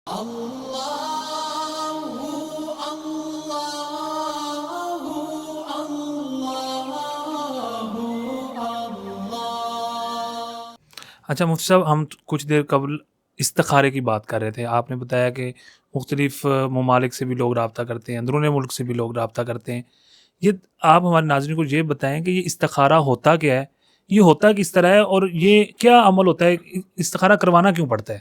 اچھا مفتی صاحب، ہم کچھ دیر قبل استخارے کی بات کر رہے تھے. آپ نے بتایا کہ مختلف ممالک سے بھی لوگ رابطہ کرتے ہیں، اندرون ملک سے بھی لوگ رابطہ کرتے ہیں. یہ آپ ہمارے ناظرین کو یہ بتائیں کہ یہ استخارہ ہوتا کیا ہے، یہ ہوتا کس طرح ہے، اور یہ کیا عمل ہوتا ہے، استخارہ کروانا کیوں پڑتا ہے؟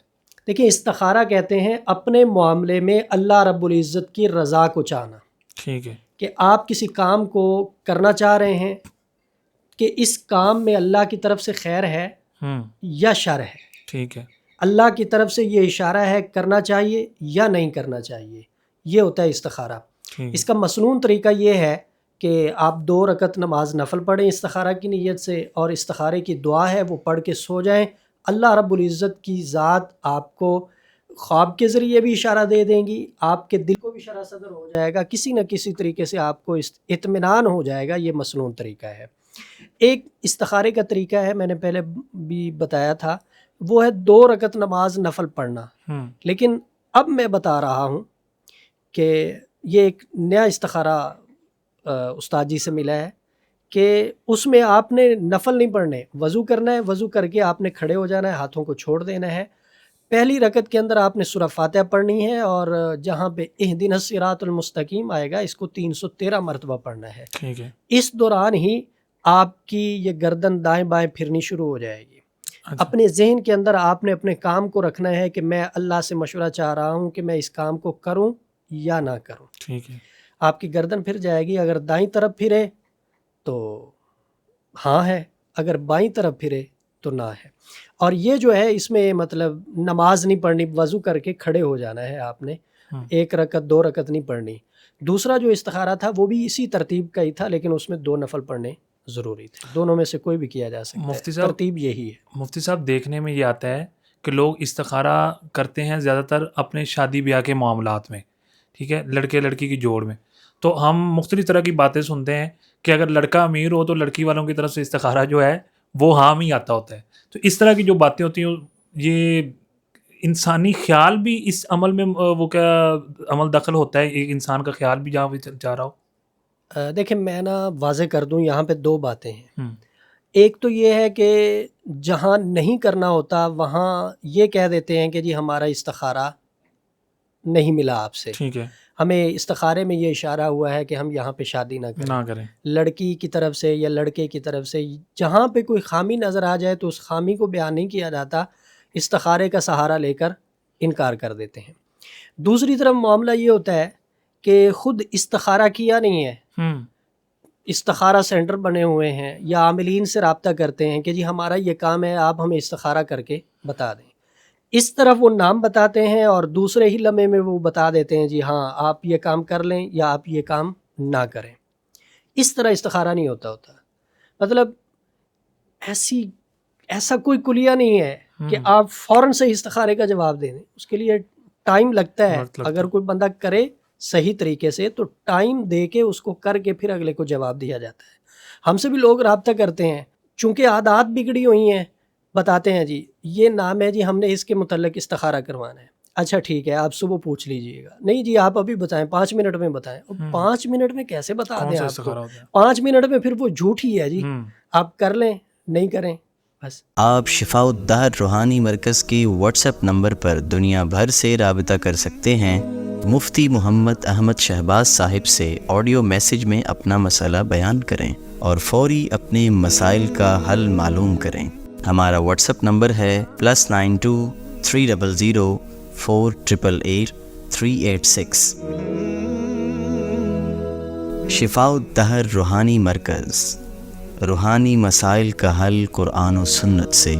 دیکھیں، استخارہ کہتے ہیں اپنے معاملے میں اللہ رب العزت کی رضا کو چاہنا. ٹھیک ہے. کہ آپ کسی کام کو کرنا چاہ رہے ہیں کہ اس کام میں اللہ کی طرف سے خیر ہے یا شر ہے. ٹھیک ہے. اللہ کی طرف سے یہ اشارہ ہے کرنا چاہیے یا نہیں کرنا چاہیے، یہ ہوتا ہے استخارہ. اس کا مسنون طریقہ یہ ہے کہ آپ 2 رکعت نماز نفل پڑھیں استخارہ کی نیت سے، اور استخارے کی دعا ہے وہ پڑھ کے سو جائیں. اللہ رب العزت کی ذات آپ کو خواب کے ذریعے بھی اشارہ دے دیں گی، آپ کے دل کو بھی شرح صدر ہو جائے گا، کسی نہ کسی طریقے سے آپ کو اطمینان ہو جائے گا. یہ مسنون طریقہ ہے. ایک استخارے کا طریقہ ہے، میں نے پہلے بھی بتایا تھا، وہ ہے 2 رکعت نماز نفل پڑھنا. لیکن اب میں بتا رہا ہوں کہ یہ ایک نیا استخارہ استاد جی سے ملا ہے کہ اس میں آپ نے نفل نہیں پڑھنے، وضو کرنا ہے، وضو کر کے آپ نے کھڑے ہو جانا ہے، ہاتھوں کو چھوڑ دینا ہے. پہلی رکعت کے اندر آپ نے سورہ فاتحہ پڑھنی ہے، اور جہاں پہ اہدنا الصراط المستقیم آئے گا اس کو 313 مرتبہ پڑھنا ہے. ٹھیک ہے. اس دوران ہی آپ کی یہ گردن دائیں بائیں پھرنی شروع ہو جائے گی. اپنے ذہن کے اندر آپ نے اپنے کام کو رکھنا ہے کہ میں اللہ سے مشورہ چاہ رہا ہوں کہ میں اس کام کو کروں یا نہ کروں. ٹھیک ہے. آپ کی گردن پھر جائے گی. اگر دائیں طرف پھرے تو ہاں ہے، اگر بائیں طرف پھرے تو نہ ہے. اور یہ جو ہے اس میں مطلب نماز نہیں پڑھنی، وضو کر کے کھڑے ہو جانا ہے آپ نے. 1 رکعت 2 رکعت نہیں پڑھنی. دوسرا جو استخارہ تھا وہ بھی اسی ترتیب کا ہی تھا، لیکن اس میں 2 نفل پڑھنے ضروری تھے. دونوں میں سے کوئی بھی کیا جا سکتا ہے، ترتیب یہی ہے. مفتی صاحب، دیکھنے میں یہ آتا ہے کہ لوگ استخارہ کرتے ہیں زیادہ تر اپنے شادی بیاہ کے معاملات میں، ٹھیک ہے، لڑکے لڑکی کی جوڑ میں. تو ہم مختلف طرح کی باتیں سنتے ہیں کہ اگر لڑکا امیر ہو تو لڑکی والوں کی طرف سے استخارہ جو ہے وہ ہاں ہی آتا ہوتا ہے. تو اس طرح کی جو باتیں ہوتی ہیں، یہ انسانی خیال بھی اس عمل میں وہ کیا عمل دخل ہوتا ہے، ایک انسان کا خیال بھی جہاں بھی جا رہا ہو؟ دیکھیں، میں واضح کر دوں، یہاں پہ 2 باتیں ہیں. ایک تو یہ ہے کہ جہاں نہیں کرنا ہوتا وہاں یہ کہہ دیتے ہیں کہ جی ہمارا استخارہ نہیں ملا آپ سے، ٹھیک ہے، ہمیں استخارے میں یہ اشارہ ہوا ہے کہ ہم یہاں پہ شادی نہ کریں. لڑکی کی طرف سے یا لڑکے کی طرف سے جہاں پہ کوئی خامی نظر آ جائے تو اس خامی کو بیان نہیں کیا جاتا، استخارے کا سہارا لے کر انکار کر دیتے ہیں. دوسری طرف معاملہ یہ ہوتا ہے کہ خود استخارہ کیا نہیں ہے، استخارہ سینٹر بنے ہوئے ہیں یا عاملین سے رابطہ کرتے ہیں کہ جی ہمارا یہ کام ہے، آپ ہمیں استخارہ کر کے بتا دیں. اس طرف وہ نام بتاتے ہیں اور دوسرے ہی لمحے میں وہ بتا دیتے ہیں جی ہاں آپ یہ کام کر لیں یا آپ یہ کام نہ کریں. اس طرح استخارہ نہیں ہوتا. مطلب ایسا کوئی کلیہ نہیں ہے کہ آپ فوراً سے استخارے کا جواب دیں. اس کے لیے ٹائم لگتا ہے. اگر کوئی بندہ کرے صحیح طریقے سے تو ٹائم دے کے اس کو کر کے پھر اگلے کو جواب دیا جاتا ہے. ہم سے بھی لوگ رابطہ کرتے ہیں، چونکہ عادات بگڑی ہوئی ہیں، بتاتے ہیں جی یہ نام ہے، جی ہم نے اس کے متعلق استخارہ کروانا ہے. اچھا ٹھیک ہے، آپ صبح پوچھ لیجئے گا. نہیں جی آپ ابھی بتائیں، 5 منٹ میں بتائیں. 5 منٹ میں کیسے بتا دیں آپ کو؟ 5 منٹ میں پھر وہ جھوٹ ہی ہے جی. آپ کر لیں نہیں کریں بس. آپ شفاء الدہر روحانی مرکز کی واٹس ایپ نمبر پر دنیا بھر سے رابطہ کر سکتے ہیں. مفتی محمد احمد شہباز صاحب سے آڈیو میسج میں اپنا مسئلہ بیان کریں اور فوری اپنے مسائل کا حل معلوم کریں. ہمارا واٹس ایپ نمبر ہے +92 300 488 386. شفاء الدہر روحانی مرکز، روحانی مسائل کا حل قرآن و سنت سے.